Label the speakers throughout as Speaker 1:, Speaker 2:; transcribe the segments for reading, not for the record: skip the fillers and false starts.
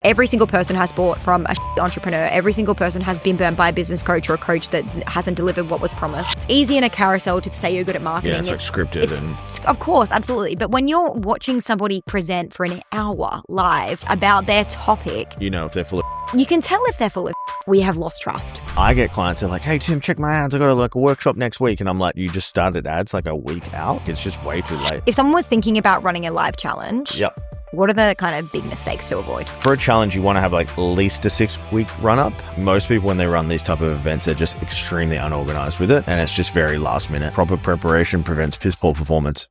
Speaker 1: Every single person has bought from a entrepreneur. Every single person has been burnt by a business coach or a coach that hasn't delivered what was promised. It's easy in a carousel to say you're good at marketing.
Speaker 2: Yeah, it's like scripted.
Speaker 1: Of course, absolutely. But when you're watching somebody present for an hour live about their topic,
Speaker 2: You know if they're full of
Speaker 1: you can tell if they're full of we have lost trust.
Speaker 2: I get clients that are like, hey, Tim, check my ads. I got a workshop next week. And I'm like, you just started ads like a week out? It's just way too late.
Speaker 1: If someone was thinking about running a live challenge,
Speaker 2: Yep.
Speaker 1: what are the kind of big mistakes to avoid?
Speaker 2: For a challenge, you want to have like at least a 6-week run up. Most people, when they run these type of events, they're just extremely unorganized with it. And it's just very last minute. Proper preparation prevents piss poor performance.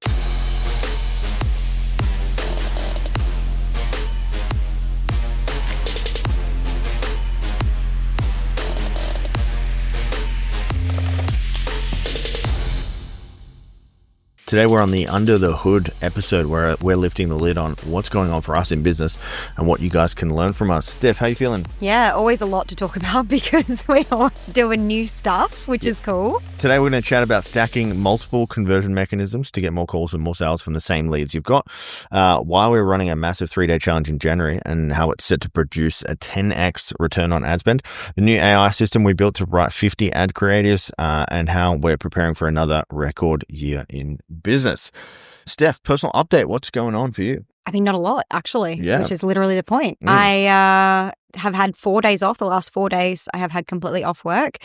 Speaker 2: Today we're on the Under the Hood episode where we're lifting the lid on what's going on for us in business and what you guys can learn from us. Steph, how you feeling?
Speaker 1: Yeah, always a lot to talk about because we're always doing new stuff, which is cool.
Speaker 2: Today we're going to chat about stacking multiple conversion mechanisms to get more calls and more sales from the same leads you've got, why we're running a massive 3-day challenge in January and how it's set to produce a 10x return on ad spend, the new AI system we built to write 50 ad creatives, and how we're preparing for another record year in business. Steph, personal update. What's going on for you?
Speaker 1: I mean, not a lot, actually,
Speaker 2: Yeah.
Speaker 1: which is literally the point. I have had 4 days off. The last 4 days, I have had completely off work,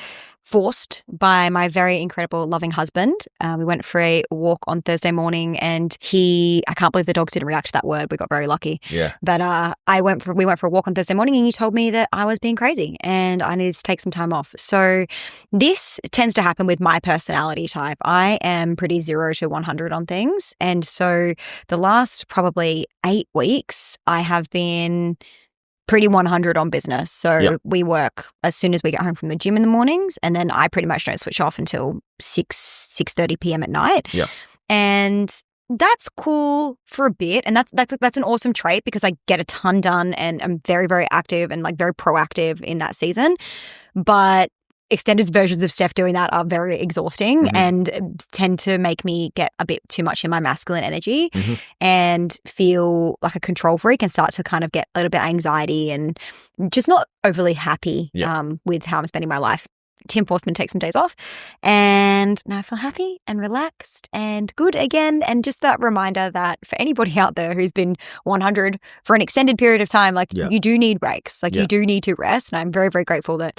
Speaker 1: forced by my very incredible, loving husband. We went for a walk on Thursday morning and I can't believe the dogs didn't react to that word. We got very lucky.
Speaker 2: Yeah.
Speaker 1: But we went for a walk on Thursday morning and he told me that I was being crazy and I needed to take some time off. So this tends to happen with my personality type. I am pretty 0 to 100 on things. And so the last probably 8 weeks, I have been pretty 100 on business. So we work as soon as we get home from the gym in the mornings, and then I pretty much don't switch off until 6:30 p.m. at night.
Speaker 2: Yeah.
Speaker 1: And that's cool for a bit. And that's an awesome trait because I get a ton done and I'm very, very active and like very proactive in that season. But extended versions of Steph doing that are very exhausting and tend to make me get a bit too much in my masculine energy and feel like a control freak and start to kind of get a little bit anxiety and just not overly happy with how I'm spending my life. Tim forced me to take some days off and now I feel happy and relaxed and good again. And just that reminder that for anybody out there who's been 100 for an extended period of time, like you do need breaks, like you do need to rest. And I'm very, very grateful that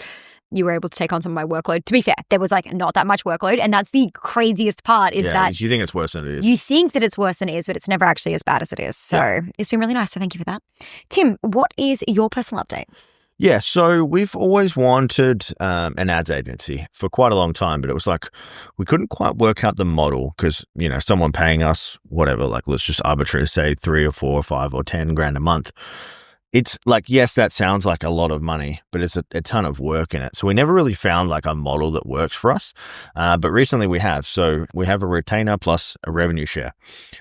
Speaker 1: you were able to take on some of my workload. To be fair, there was like not that much workload. And that's the craziest part is that
Speaker 2: you think it's worse than it is.
Speaker 1: You think that it's worse than it is, but it's never actually as bad as it is. So it's been really nice. So thank you for that. Tim, what is your personal update?
Speaker 2: Yeah, so we've always wanted an ads agency for quite a long time, but it was like we couldn't quite work out the model because, you know, someone paying us whatever, like let's just arbitrarily say 3 or 4 or 5 or 10 grand a month. It's like, yes, that sounds like a lot of money, but it's a ton of work in it. So we never really found like a model that works for us. But recently we have. So we have a retainer plus a revenue share.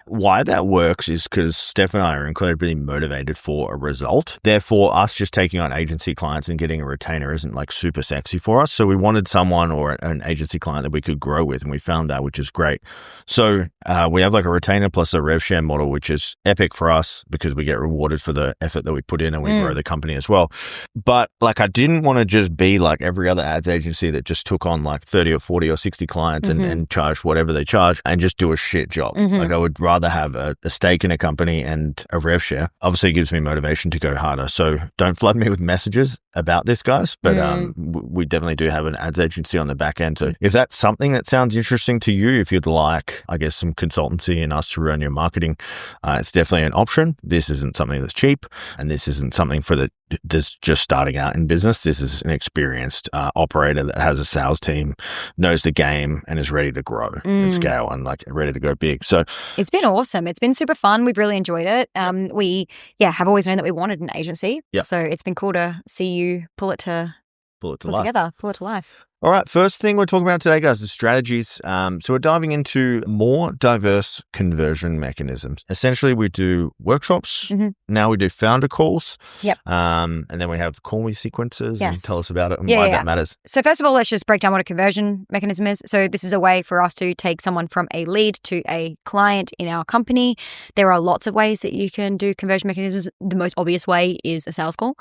Speaker 2: Why that works is because Steph and I are incredibly motivated for a result. Therefore, us just taking on agency clients and getting a retainer isn't like super sexy for us. So we wanted someone or an agency client that we could grow with. And we found that, which is great. So we have like a retainer plus a rev share model, which is epic for us because we get rewarded for the effort that we put in and we grow the company as well. But like, I didn't want to just be like every other ads agency that just took on like 30 or 40 or 60 clients and charged whatever they charge and just do a shit job. Like I would rather have a stake in a company and a rev share. Obviously it gives me motivation to go harder. So don't flood me with messages about this, guys. But we definitely do have an ads agency on the back end. So if that's something that sounds interesting to you, if you'd like, I guess, some consultancy and us to run your marketing, it's definitely an option. This isn't something that's cheap and this isn't something for that's just starting out in business. This is an experienced operator that has a sales team, knows the game and is ready to grow and scale and like ready to go big. So
Speaker 1: it's been awesome. It's been super fun. We've really enjoyed it. We have always known that we wanted an agency. So it's been cool to see you pull it together, pull it to life.
Speaker 2: All right, first thing we're talking about today, guys, is strategies. So we're diving into more diverse conversion mechanisms. Essentially, we do workshops. Now we do founder calls.
Speaker 1: Yep.
Speaker 2: And then we have call me sequences.
Speaker 1: Yes.
Speaker 2: And tell us about it and why that matters.
Speaker 1: So first of all, let's just break down what a conversion mechanism is. So this is a way for us to take someone from a lead to a client in our company. There are lots of ways that you can do conversion mechanisms. The most obvious way is a sales call.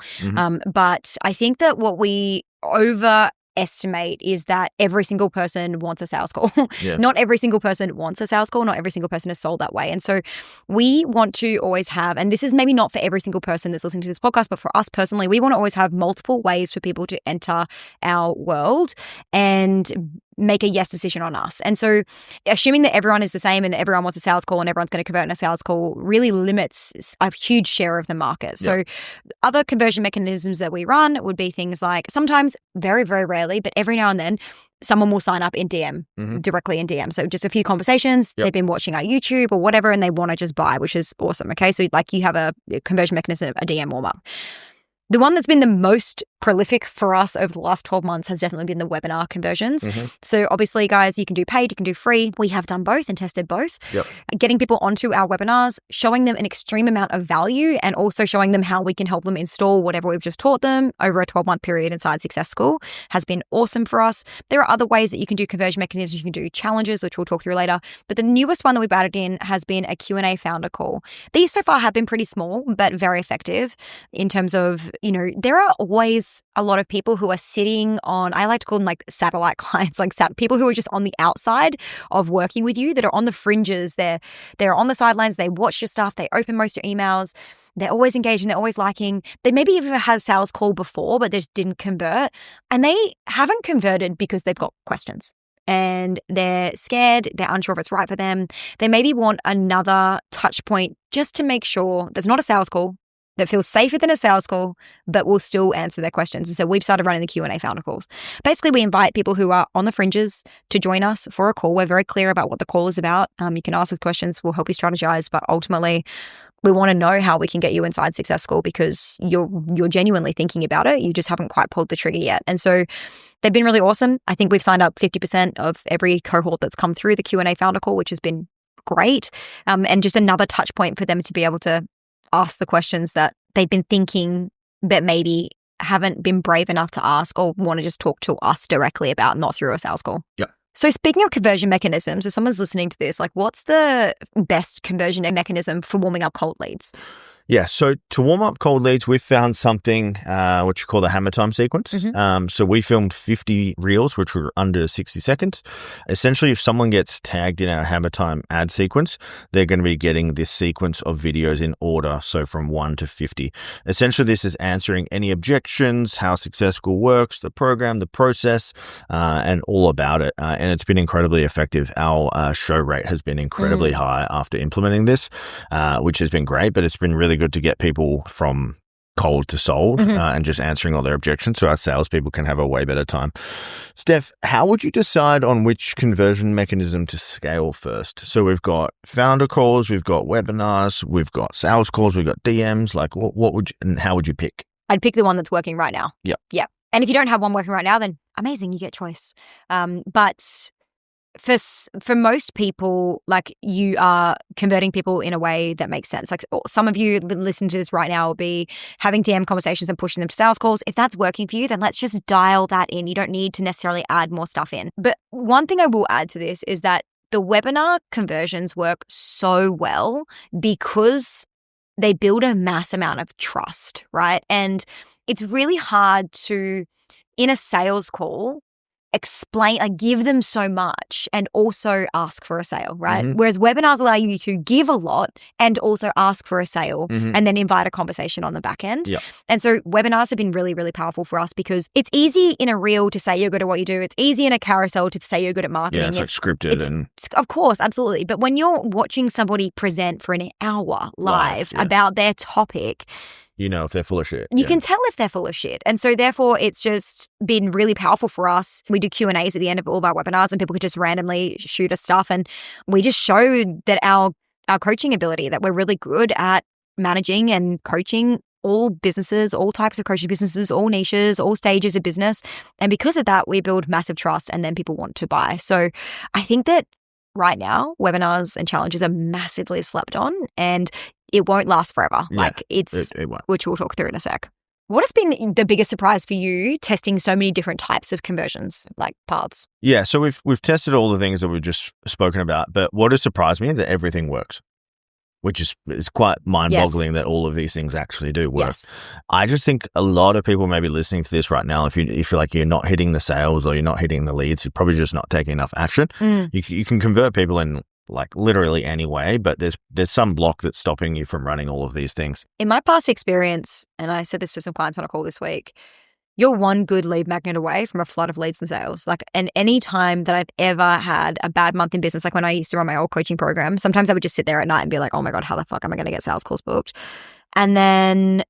Speaker 1: But I think that what we overestimate is that every single person wants a sales call. Not every single person wants a sales call. Not every single person is sold that way. And so we want to always have, and this is maybe not for every single person that's listening to this podcast, but for us personally, we want to always have multiple ways for people to enter our world and make a yes decision on us. And so assuming that everyone is the same and everyone wants a sales call and everyone's going to convert in a sales call really limits a huge share of the market. So other conversion mechanisms that we run would be things like sometimes, very, very rarely, but every now and then, someone will sign up in DM, directly in DM. So just a few conversations, they've been watching our YouTube or whatever, and they want to just buy, which is awesome. Okay. So like you have a conversion mechanism, a DM warm up. The one that's been the most prolific for us over the last 12 months has definitely been the webinar conversions. So obviously, guys, you can do paid, you can do free. We have done both and tested both. Getting people onto our webinars, showing them an extreme amount of value, and also showing them how we can help them install whatever we've just taught them over a 12-month period inside Success School has been awesome for us. There are other ways that you can do conversion mechanisms. You can do challenges, which we'll talk through later. But the newest one that we've added in has been a Q&A founder call. These so far have been pretty small, but very effective in terms of, there are always a lot of people who are sitting on, I like to call them like satellite clients, like people who are just on the outside of working with you, that are on the fringes. They're on the sidelines. They watch your stuff. They open most of your emails. They're always engaging. They're always liking. They maybe even had a sales call before, but they just didn't convert. And they haven't converted because they've got questions. And they're scared, they're unsure if it's right for them. They maybe want another touch point just to make sure there's not a sales call that feels safer than a sales call, but will still answer their questions. And so we've started running the Q&A founder calls. Basically, we invite people who are on the fringes to join us for a call. We're very clear about what the call is about. You can ask us questions. We'll help you strategize. But ultimately, we want to know how we can get you inside Success School because you're genuinely thinking about it. You just haven't quite pulled the trigger yet. And so they've been really awesome. I think we've signed up 50% of every cohort that's come through the Q&A founder call, which has been great. And just another touch point for them to be able to ask the questions that they've been thinking but maybe haven't been brave enough to ask or want to just talk to us directly about, not through a sales call. So speaking of conversion mechanisms, if someone's listening to this, like what's the best conversion mechanism for warming up cold leads?
Speaker 2: Yeah, so to warm up cold leads, we've found something what you call the hammer time sequence. So we filmed 50 reels, which were under 60 seconds. Essentially, if someone gets tagged in our hammer time ad sequence, they're going to be getting this sequence of videos in order, so from 1 to 50. Essentially, this is answering any objections, how Success School works, the program, the process, and all about it. And it's been incredibly effective. Our show rate has been incredibly high after implementing this, which has been great, but it's been really good to get people from cold to sold and just answering all their objections so our salespeople can have a way better time. Steph, how would you decide on which conversion mechanism to scale first? So we've got founder calls, we've got webinars, we've got sales calls, we've got DMs. Like what would you, and how would you pick?
Speaker 1: I'd pick the one that's working right now.
Speaker 2: Yep.
Speaker 1: And if you don't have one working right now, then amazing, you get choice. But for most people, like you are converting people in a way that makes sense. Like some of you listening to this right now will be having DM conversations and pushing them to sales calls. If that's working for you, then let's just dial that in. You don't need to necessarily add more stuff in. But one thing I will add to this is that the webinar conversions work so well because they build a mass amount of trust, right? And it's really hard to, in a sales call, explain, like give them so much and also ask for a sale, right? Whereas webinars allow you to give a lot and also ask for a sale and then invite a conversation on the back end. And so webinars have been really, really powerful for us because it's easy in a reel to say you're good at what you do. It's easy in a carousel to say you're good at marketing.
Speaker 2: Yeah, it's like scripted.
Speaker 1: Of course, absolutely. But when you're watching somebody present for an hour live about their topic,
Speaker 2: you know if they're full of shit.
Speaker 1: You can tell if they're full of shit. And so therefore, it's just been really powerful for us. We do Q&As at the end of all of our webinars and people could just randomly shoot us stuff. And we just show that our coaching ability, that we're really good at managing and coaching all businesses, all types of coaching businesses, all niches, all stages of business. And because of that, we build massive trust and then people want to buy. So I think that right now, webinars and challenges are massively slept on and it won't last forever.
Speaker 2: Yeah, it won't.
Speaker 1: Which we'll talk through in a sec. What has been the biggest surprise for you testing so many different types of conversions, like paths?
Speaker 2: Yeah, so we've tested all the things that we've just spoken about, but what has surprised me is that everything works, which is quite mind-boggling that all of these things actually do work.
Speaker 1: Yes.
Speaker 2: I just think a lot of people may be listening to this right now. If you feel like you're not hitting the sales or you're not hitting the leads, you're probably just not taking enough action. You can convert people in like literally any way, but there's some block that's stopping you from running all of these things.
Speaker 1: In my past experience, and I said this to some clients on a call this week, you're one good lead magnet away from a flood of leads and sales. Like, and any time that I've ever had a bad month in business, like when I used to run my old coaching program, sometimes I would just sit there at night and be like, oh my God, how the fuck am I going to get sales calls booked? And then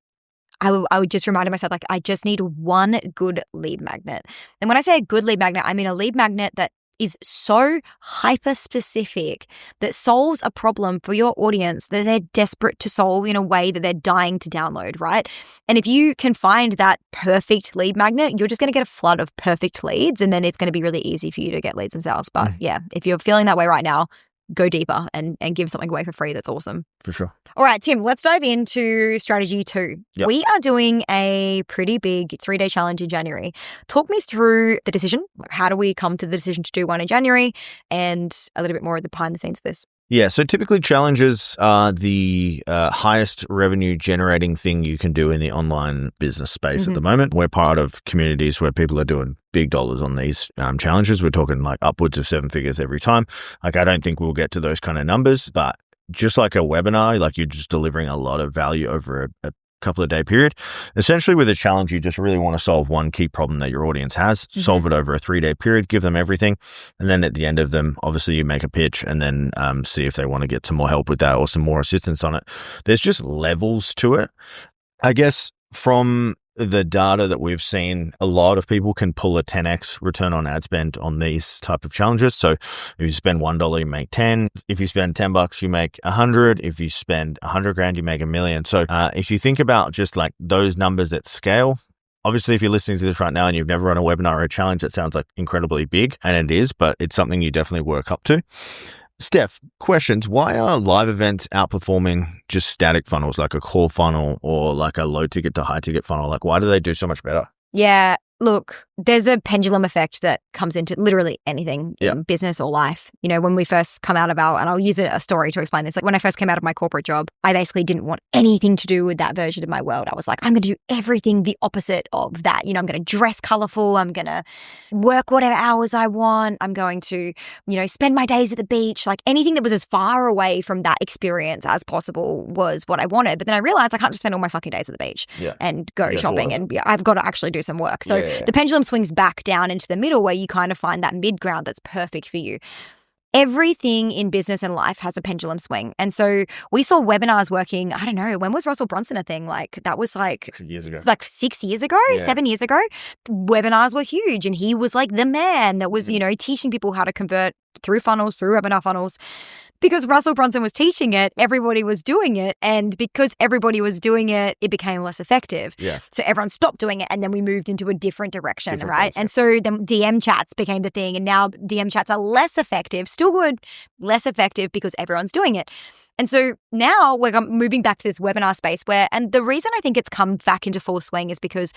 Speaker 1: I would just remind myself, like, I just need one good lead magnet. And when I say a good lead magnet, I mean a lead magnet that is so hyper-specific that solves a problem for your audience that they're desperate to solve in a way that they're dying to download, right? And if you can find that perfect lead magnet, you're just going to get a flood of perfect leads, and then it's going to be really easy for you to get leads and sales. But yeah, if you're feeling that way right now, go deeper and give something away for free. That's awesome.
Speaker 2: For sure.
Speaker 1: All right, Tim, let's dive into strategy 2.
Speaker 2: Yep.
Speaker 1: We are doing a pretty big 3-day challenge in January. Talk me through the decision. Like, how do we come to the decision to do one in January, and a little bit more of the behind the scenes of this?
Speaker 2: Yeah, so typically challenges are the highest revenue generating thing you can do in the online business space at the moment. We're part of communities where people are doing big dollars on these challenges. We're talking like upwards of 7 figures every time. Like, I don't think we'll get to those kind of numbers, but just like a webinar, like you're just delivering a lot of value over a couple of day period. Essentially with a challenge, you just really want to solve one key problem that your audience has, solve it over a 3-day period, give them everything. And then at the end of them, obviously you make a pitch and then see if they want to get some more help with that or some more assistance on it. There's just levels to it. I guess from the data that we've seen, a lot of people can pull a 10x return on ad spend on these type of challenges. So if you spend $1, you make 10. If you spend $10, you make 100. If you spend 100 grand, you make $1 million. So if you think about just like those numbers at scale, obviously if you're listening to this right now and you've never run a webinar or a challenge, that sounds like incredibly big, and it is, but it's something you definitely work up to. Steph, questions. Why are live events outperforming just static funnels like a core funnel or like a low ticket to high ticket funnel? Like, why do they do so much better?
Speaker 1: Yeah, look, there's a pendulum effect that comes into literally anything in business or life. You know, when we first come out of and I'll use a story to explain this. Like when I first came out of my corporate job, I basically didn't want anything to do with that version of my world. I was like, I'm going to do everything the opposite of that. You know, I'm going to dress colorful. I'm going to work whatever hours I want. I'm going to, you know, spend my days at the beach. Like anything that was as far away from that experience as possible was what I wanted. But then I realized I can't just spend all my fucking days at the beach and go shopping. And I've got to actually do some work. So the pendulum swings back down into the middle where you kind of find that mid ground that's perfect for you. Everything in business and life has a pendulum swing. And so we saw webinars working, I don't know, when was Russell Brunson a thing? Like that was like
Speaker 2: years ago.
Speaker 1: Like 6 years ago, 7 years ago. Webinars were huge and he was like the man that was, you know, teaching people how to convert through funnels, through webinar funnels. Because Russell Brunson was teaching it, everybody was doing it. And because everybody was doing it, it became less effective.
Speaker 2: Yeah.
Speaker 1: So everyone stopped doing it and then we moved into a different direction, right? And so then DM chats became the thing. And now DM chats are less effective, still good, less effective because everyone's doing it. And so now we're moving back to this webinar space where, and the reason I think it's come back into full swing is because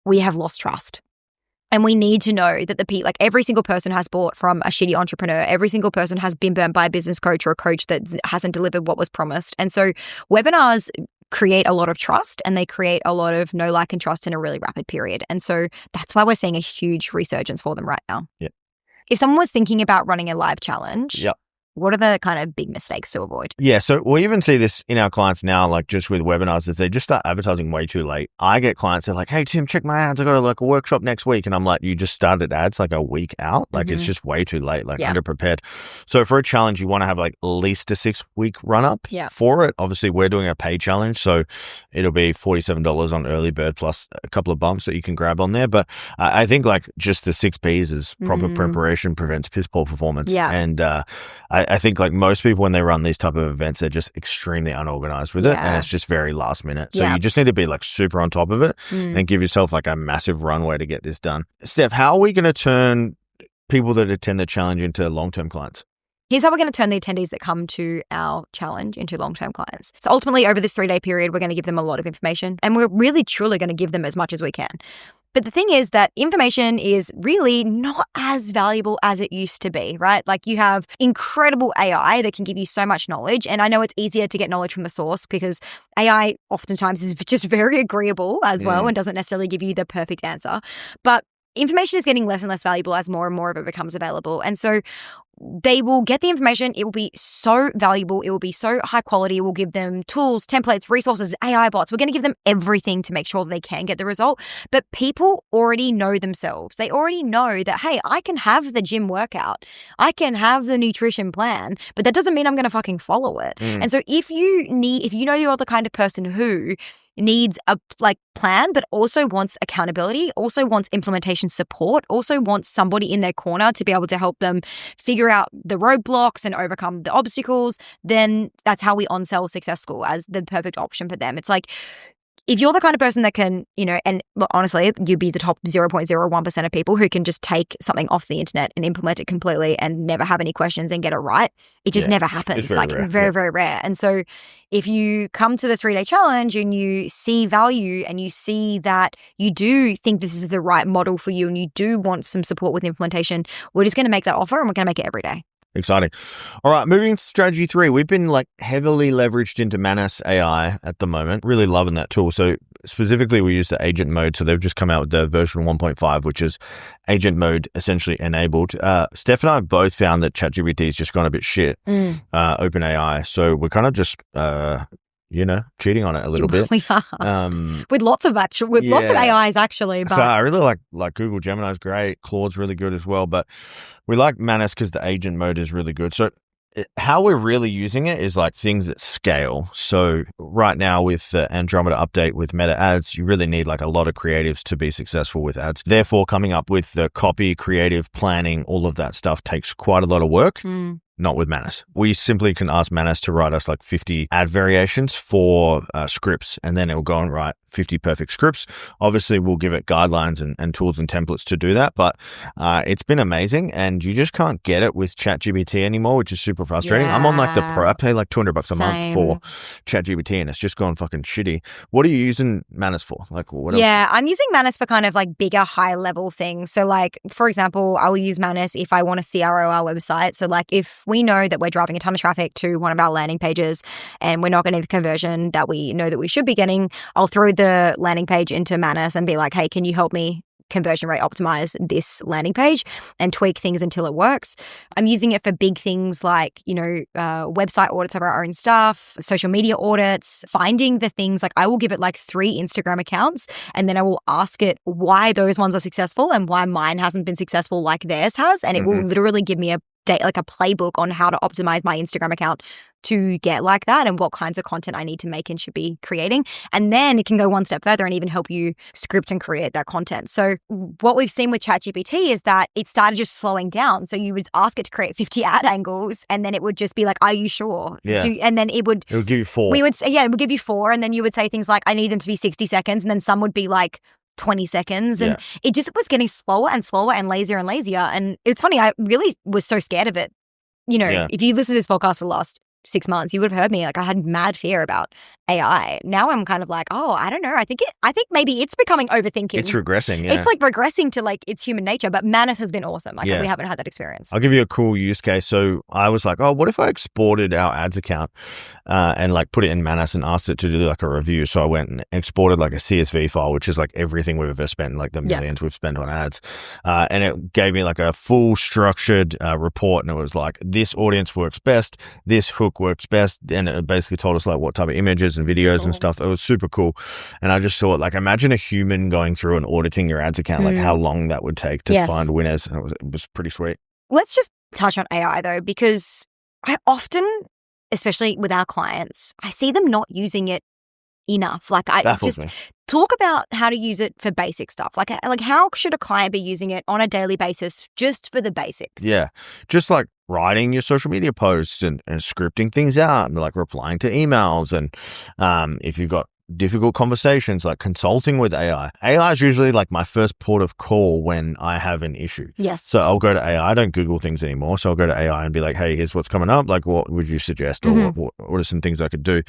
Speaker 1: we have lost trust. And we need to know that like every single person has bought from a shitty entrepreneur. Every single person has been burnt by a business coach or a coach that hasn't delivered what was promised. And so webinars create a lot of trust and they create a lot of know, like, and trust in a really rapid period. And so that's why we're seeing a huge resurgence for them right now.
Speaker 2: Yeah.
Speaker 1: If someone was thinking about running a live challenge, what are the kind of big mistakes to avoid?
Speaker 2: Yeah, so we even see this in our clients now, like just with webinars, is they just start advertising way too late. I get clients that are like, hey, Tim, check my ads. I got a workshop next week. And I'm like, you just started ads like a week out. Like it's just way too late, like underprepared. So for a challenge, you want to have like at least a 6-week run up for it. Obviously, we're doing a paid challenge. So it'll be $47 on early bird plus a couple of bumps that you can grab on there. But I think like just the 6 Ps is proper preparation prevents piss poor performance.
Speaker 1: Yeah.
Speaker 2: And I think like most people when they run these type of events, they're just extremely unorganized with it, and it's just very last minute. So you just need to be like super on top of it and give yourself like a massive runway to get this done. Steph, how are we going to turn people that attend the challenge into long-term clients?
Speaker 1: Here's how we're going to turn the attendees that come to our challenge into long-term clients. So ultimately, over this 3-day period, we're going to give them a lot of information, and we're really truly going to give them as much as we can. But the thing is that information is really not as valuable as it used to be, right? Like you have incredible AI that can give you so much knowledge. And I know it's easier to get knowledge from the source because AI oftentimes is just very agreeable as well and doesn't necessarily give you the perfect answer. But information is getting less and less valuable as more and more of it becomes available. And so they will get the information. It will be so valuable. It will be so high quality. We'll give them tools, templates, resources, AI bots. We're going to give them everything to make sure that they can get the result. But people already know themselves. They already know that, hey, I can have the gym workout. I can have the nutrition plan, but that doesn't mean I'm going to fucking follow it. And so if you know you're the kind of person who needs a plan, but also wants accountability, also wants implementation support, also wants somebody in their corner to be able to help them figure out the roadblocks and overcome the obstacles, then that's how we on-sell Success School as the perfect option for them. It's like, if you're the kind of person that can, and look, honestly, you'd be the top 0.01% of people who can just take something off the internet and implement it completely and never have any questions and get it right. It just never happens.
Speaker 2: It's very rare.
Speaker 1: Very rare. And so if you come to the 3-day challenge and you see value and you see that you do think this is the right model for you and you do want some support with implementation, we're just going to make that offer and we're going to make it every day.
Speaker 2: Exciting. All right, moving to strategy 3. We've been like heavily leveraged into Manas AI at the moment. Really loving that tool. So specifically, we use the agent mode. So they've just come out with the version 1.5, which is agent mode essentially enabled. Steph and I have both found that ChatGPT has just gone a bit shit, OpenAI. So we're kind of just cheating on it a little bit.
Speaker 1: We are. With lots of AIs actually. But
Speaker 2: so I really like Google Gemini's great. Claude's really good as well. But we like Manas because the agent mode is really good. So how we're really using it is like things that scale. So right now with the Andromeda update with Meta ads, you really need like a lot of creatives to be successful with ads. Therefore, coming up with the copy, creative, planning, all of that stuff takes quite a lot of work. Not with Manas. We simply can ask Manas to write us like 50 ad variations for scripts, and then it will go and write 50 perfect scripts. Obviously, we'll give it guidelines and tools and templates to do that, but it's been amazing, and you just can't get it with ChatGPT anymore, which is super frustrating. I'm on like the pro. I pay like $200 a month for ChatGPT, and it's just gone fucking shitty. What are you using Manas for? Like, what else?
Speaker 1: I'm using Manas for kind of like bigger, high-level things. So like, for example, I will use Manas if I want to CRO our website. So like, if we know that we're driving a ton of traffic to one of our landing pages and we're not getting the conversion that we know that we should be getting, I'll throw the landing page into Manas and be like, hey, can you help me conversion rate optimize this landing page and tweak things until it works. I'm using it for big things like, website audits of our own stuff, social media audits, finding the things like I will give it like 3 Instagram accounts and then I will ask it why those ones are successful and why mine hasn't been successful like theirs has. And it will literally give me a playbook on how to optimize my Instagram account to get like that and what kinds of content I need to make and should be creating. And then it can go one step further and even help you script and create that content. So what we've seen with ChatGPT is that it started just slowing down. So you would ask it to create 50 ad angles and then it would just be like, are you sure?
Speaker 2: Yeah.
Speaker 1: And then it would
Speaker 2: give you 4.
Speaker 1: We would say, it would give you 4. And then you would say things like, I need them to be 60 seconds. And then some would be like 20 seconds. And it just was getting slower and slower and lazier and lazier. And it's funny, I really was so scared of it. If you listen to this podcast for the last 6 months, you would have heard me. Like I had mad fear about AI. Now I'm kind of like, oh, I don't know. I think maybe it's becoming overthinking.
Speaker 2: It's regressing. Yeah.
Speaker 1: It's like regressing to like its human nature. But Manas has been awesome. Like we haven't had that experience.
Speaker 2: I'll give you a cool use case. So I was like, oh, what if I exported our ads account and like put it in Manas and asked it to do like a review? So I went and exported like a CSV file, which is like everything we've ever spent, like the millions we've spent on ads. And it gave me like a full structured report. And it was like, this audience works best. This hook works best. And it basically told us like what type of images and videos and stuff. It was super cool. And I just thought like, imagine a human going through and auditing your ads account, like how long that would take to find winners. And it was pretty sweet.
Speaker 1: Let's just touch on AI though, because I often, especially with our clients, I see them not using it enough. Like I
Speaker 2: Baffles
Speaker 1: just
Speaker 2: me.
Speaker 1: talk about how to use it for basic stuff. Like how should a client be using it on a daily basis just for the basics?
Speaker 2: Yeah. Just like writing your social media posts and scripting things out and like replying to emails. And if you've got difficult conversations, like consulting with AI. AI is usually like my first port of call when I have an issue.
Speaker 1: Yes.
Speaker 2: So I'll go to AI. I don't Google things anymore. So I'll go to AI and be like, hey, here's what's coming up. Like, what would you suggest? Or what are some things I could do?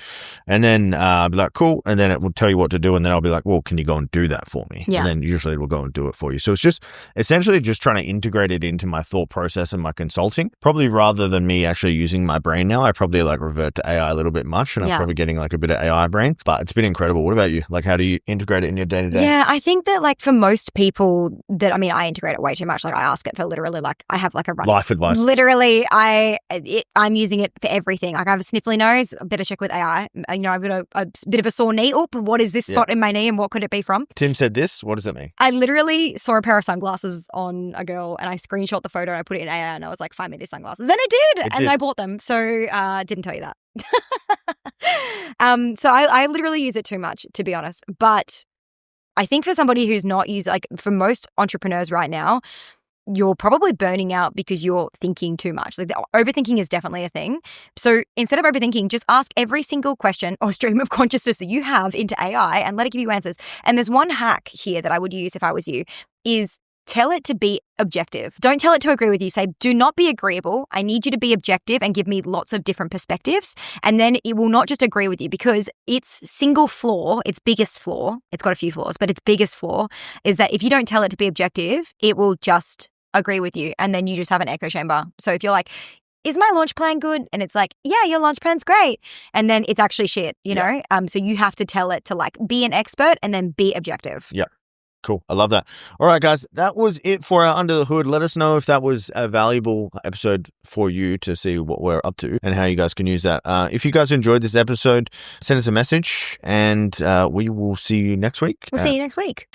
Speaker 2: And then I'll be like, cool. And then it will tell you what to do. And then I'll be like, well, can you go and do that for me?
Speaker 1: Yeah.
Speaker 2: And then usually it will go and do it for you. So it's just essentially just trying to integrate it into my thought process and my consulting. Probably rather than me actually using my brain now, I probably like revert to AI a little bit much. And I'm probably getting like a bit of AI brain. But it's been incredible. What about you? Like, how do you integrate it in your day-to-day?
Speaker 1: Yeah, I think that like for most people that, I mean, I integrate it way too much. Like I ask it for literally like, I have like a
Speaker 2: life advice.
Speaker 1: Literally, I'm using it for everything. Like I have a sniffly nose, I better check with AI. You know, I've got a bit of a sore knee. Oh, what is this spot in my knee and what could it be from?
Speaker 2: Tim said this. What does it mean?
Speaker 1: I literally saw a pair of sunglasses on a girl and I screenshot the photo and I put it in AI and I was like, find me these sunglasses. And it did. And I bought them. So didn't tell you that. So I literally use it too much, to be honest. But I think for somebody who's not used, like for most entrepreneurs right now, you're probably burning out because you're thinking too much. Like overthinking is definitely a thing. So instead of overthinking, just ask every single question or stream of consciousness that you have into AI and let it give you answers. And there's one hack here that I would use if I was you is tell it to be objective. Don't tell it to agree with you. Say, do not be agreeable. I need you to be objective and give me lots of different perspectives. And then it will not just agree with you because its single flaw, its biggest flaw, it's got a few flaws, but its biggest flaw is that if you don't tell it to be objective, it will just agree with you. And then you just have an echo chamber. So if you're like, is my launch plan good? And it's like, yeah, your launch plan's great. And then it's actually shit, you know? So you have to tell it to like be an expert and then be objective.
Speaker 2: Yeah. Cool. I love that. All right, guys, that was it for our Under the Hood. Let us know if that was a valuable episode for you to see what we're up to and how you guys can use that. If you guys enjoyed this episode, send us a message and we will see you next week.
Speaker 1: We'll see you next week.